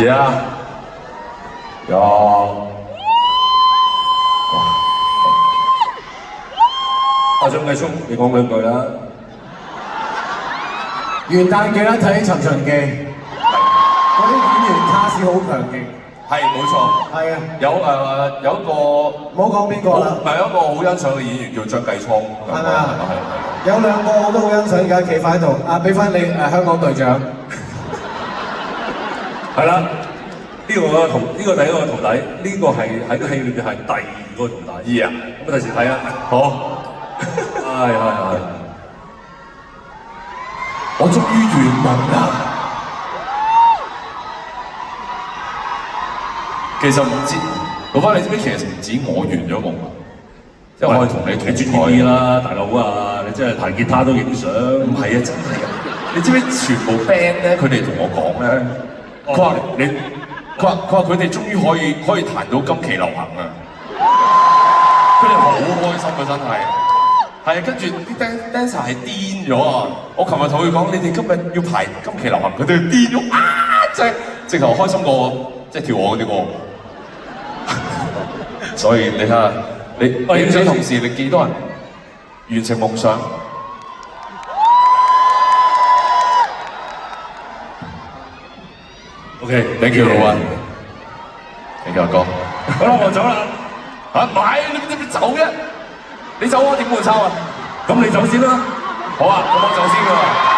Yeah， 有。阿張繼聰，你講兩句啦。元旦記得睇《尋秦記》，嗰啲演員卡士好強勁。係冇錯。係啊。有一個唔好講邊個啦。唔係有一個好欣賞嘅演員叫張繼聰。係咪啊？有兩個我都好欣賞，而家企翻喺度。啊，俾翻你香港隊長。係啦。呢個第一個徒弟，呢個係喺個戲裏邊係第二個徒弟。啊，咁第時睇啊。好。係。我終於圓夢啦！其實唔知，老闆你知唔知其實唔止我圓咗夢啊？即係我係同你同專業啲啦，大佬啊！你真係彈吉他都影相。唔係啊，真係啊！你知唔知全部 band 咧？佢哋同我講咧，佢話佢哋終於可以彈到今期流行啊！佢哋好開心啊，真係。係啊，跟住啲 dancer 係癲咗啊！我琴日同佢講，你哋今日要排今期流行，佢哋癲咗啊！即係直頭開心過即係跳我嗰啲歌。所以你睇下，你影相同時，你幾多人完成夢想？ OK，thank you 老闆，thank you 阿哥。好啦，我走啦。嚇唔係，你走嘅？你走我點會抽啊？咁你走先啦。好啊，咁我走先㗎。